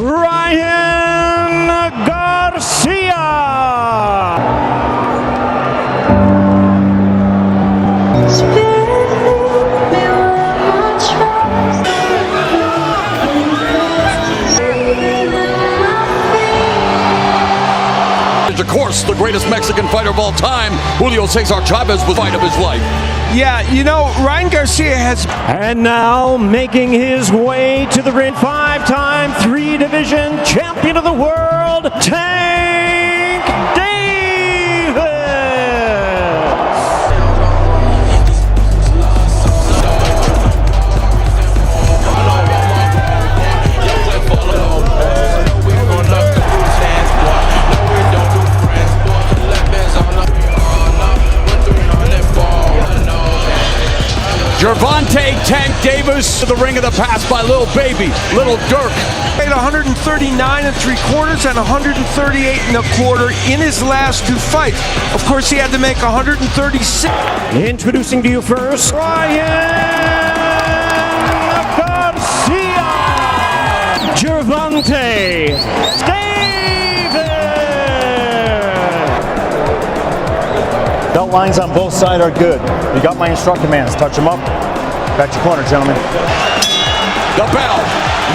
Ryan Garcia. Of course, the greatest Mexican fighter of all time, Julio Cesar Chavez, was the fight of his life. Yeah, you know, Ryan Garcia has... And now making his way to the ring, 5-time 3-division champion of the world, Tank Davis. Gervonta Tank Davis to the ring of the pass by Little Baby, Little Dirk. Made 139 3/4 and 138 1/4 in his last 2 fights. Of course, he had to make 136. Introducing to you first, Ryan Garcia. Gervonta Davis. Belt lines on both sides are good. You got my instruct commands. Touch them up. Back to corner, gentlemen. The bell,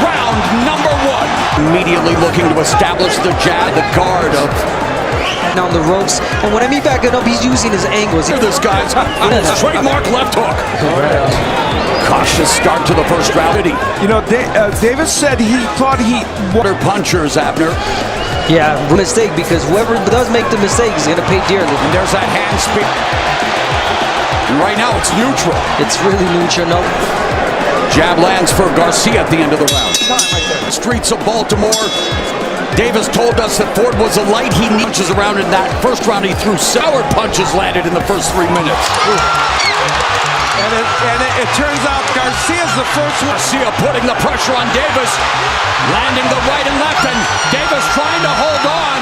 round number 1. Immediately looking to establish the jab, the guard of... On the ropes, and when I mean backing up, he's using his angles. Here this guy's trademark left hook. Cautious start to the first round. You know, Davis said he thought he... Water punchers, Abner. Yeah, mistake, because whoever does make the mistake is going to pay dearly. And there's that hand speed. And right now it's neutral. It's really neutral, no. Jab lands for Garcia at the end of the round. Streets of Baltimore. Davis told us that Ford was a light. He punches around in that first round. He threw sour punches landed in the first 3 minutes. And it turns out Garcia's the first one. Garcia putting the pressure on Davis. Landing the right and left, and Davis trying to hold on.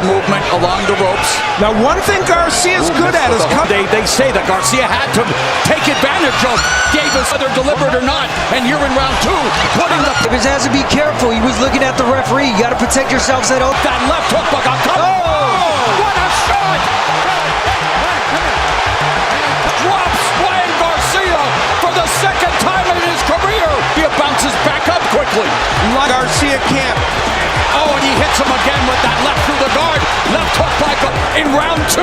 Movement along the ropes. Now, one thing Garcia's good at is... They say that Garcia had to take advantage of Davis, whether deliberate or not. And here in round 2, putting the... Davis has to be careful. He was looking at the referee. You got to protect yourself. That left hook, but what a shot! Drops Ryan Garcia for the second time in his career. He bounces back up quickly. Garcia can't. Oh, and he hits him again with that left through the guard. Left hook by in round 2.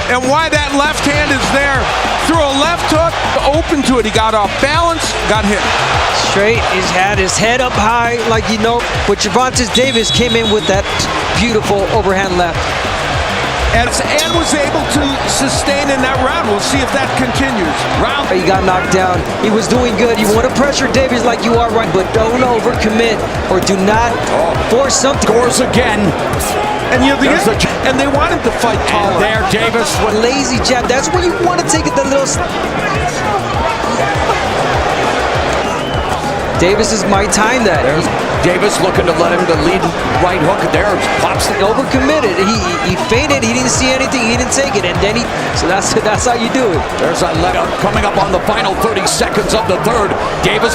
And why that left hand is there. Threw a left hook, open to it. He got off balance, got hit. Straight, he's had his head up high, like you know. But Gervonta Davis came in with that beautiful overhand left. And was able to sustain in that round. We'll see if that continues. He got knocked down. He was doing good. You want to pressure Davis like you are right, but don't overcommit or do not force something. Scores again. And and they wanted to fight taller. There, Davis with lazy jab. That's where you want to take it. The little. Davis is my time that. There's Davis looking to let him the lead right hook. There, pops it. Overcommitted. He feinted. He didn't see anything. He didn't take it, and then so that's how you do it. There's a let up coming up on the final 30 seconds of the third. Davis,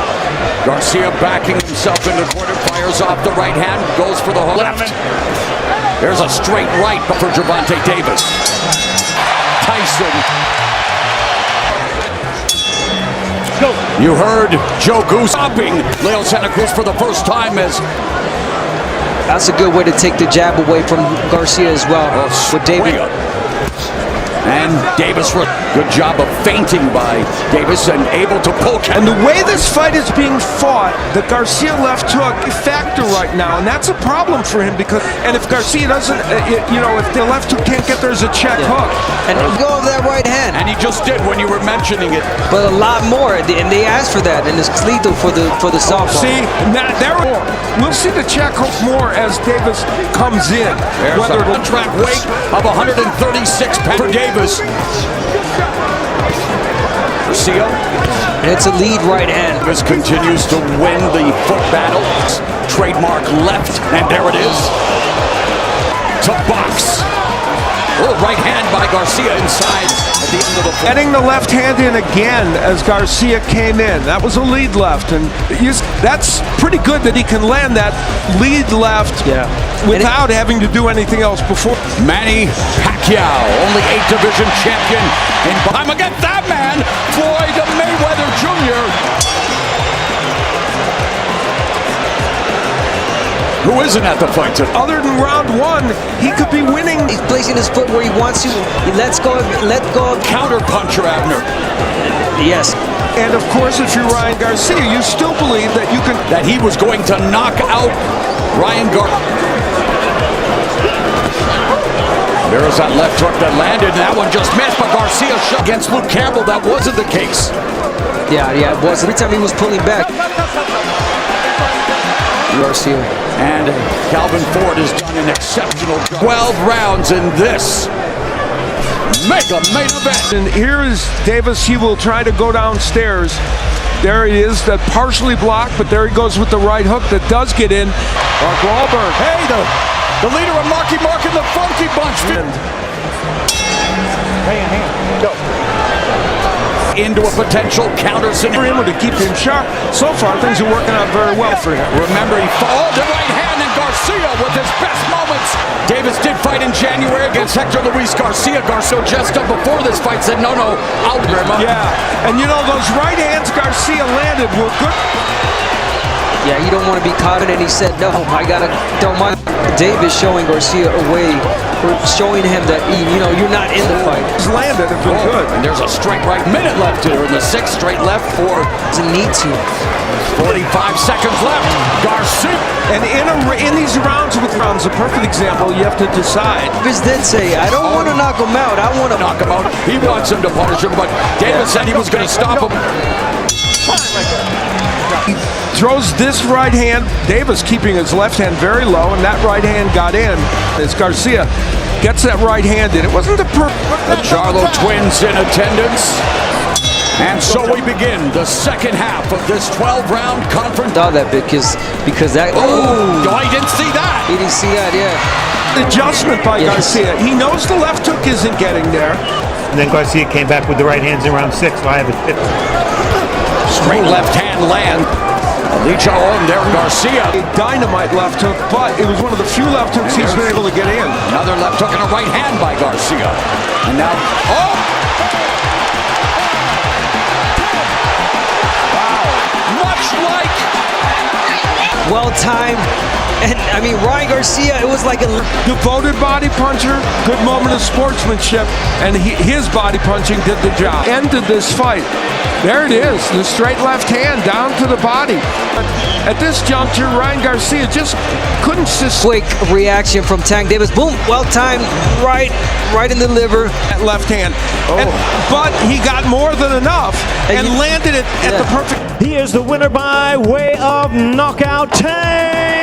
Garcia backing himself into quarter, fires off the right hand, goes for the left. There's a straight right for Gervonta Davis. Tyson. You heard Joe Goose stopping Leo Santa Cruz for the first time as... That's a good way to take the jab away from Garcia as well. With Davis. And Davis, good job of feinting by Davis and able to poke. And the way this fight is being fought, the Garcia left hook factor right now, and that's a problem for him because, and if Garcia doesn't, if the left hook can't get there as a check hook. And go over that right hand. And he just did when you were mentioning it. But a lot more, and they asked for that, and it's lethal for the softball. See, we'll see the check hook more as Davis comes in. There's a contract weight of 136 pounds for Davis. Garcia. And it's a lead right hand. Davis continues to win the foot battle. Trademark left, and there it is. To box. Oh, right hand by Garcia inside. the end of the fourth. Getting the left hand in again as Garcia came in. That was a lead left, and that's pretty good that he can land that lead left without having to do anything else before. Manny Pacquiao, only 8 division champion. And I'm against that man, Floyd Mayweather Jr. Who isn't at the fight today? Other than round one, he could be winning. He's placing his foot where he wants to. He lets go. Let go. Counter puncher, Abner. Yes. And of course, if you're Ryan Garcia, you still believe that you can. That he was going to knock out Ryan Garcia. There's that left hook that landed, and that one just missed, but Garcia shot against Luke Campbell. That wasn't the case. Yeah, it was. Every time he was pulling back. Garcia. And Calvin Ford has done an exceptional job. 12 rounds in this mega main event. And here is Davis. He will try to go downstairs. There he is, that partially blocked, but there he goes with the right hook that does get in. Mark Wahlberg. Hey, the leader of Marky Mark and the Funky Bunch. Go. Into a potential counter scenario to keep him sharp. So far, things are working out very well for him. Remember, he followed the right hand, and Garcia with his best moments. Davis did fight in January against Hector Luis Garcia. Garcia just up before this fight said, no, out, Grandma. Yeah, and you know, those right hands Garcia landed were good. Yeah, you don't want to be caught in it. He said, no, I got to throw my... Davis showing Garcia away, showing him that, you're not in the fight. He's landed have been good. And there's a straight right minute left here in the 6th, straight left for... Doesn't need to. 45 seconds left. Garcia. And in these rounds with rounds, a perfect example, you have to decide. Davis did say, I don't want to knock him out. I want to knock him out. He wants him to punish him, but Davis said he was going to stop him. He throws this right hand, Davis keeping his left hand very low, and that right hand got in as Garcia gets that right hand in. It wasn't the Charlo twins in attendance. And so we begin the second half of this 12-round conference. Saw that because that... Oh, I didn't see that. He didn't see that, yeah. Adjustment by Garcia. He knows the left hook isn't getting there. And then Garcia came back with the right hands in round 6. So I have it 50. Straight left hand land. Licho on there, Garcia. A dynamite left hook, but it was one of the few left hooks he's been able to get in. Another left hook and a right hand by Garcia. And now, wow. Much like. Well-timed. And, Ryan Garcia, it was like a... Devoted body puncher, good moment of sportsmanship, and his body punching did the job. Ended this fight. There it is, the straight left hand down to the body. At this juncture, Ryan Garcia just couldn't quick reaction from Tank Davis. Boom, well-timed, right in the liver. That left hand. But he got more than enough and landed it at the perfect... He is the winner by way of knockout. Tank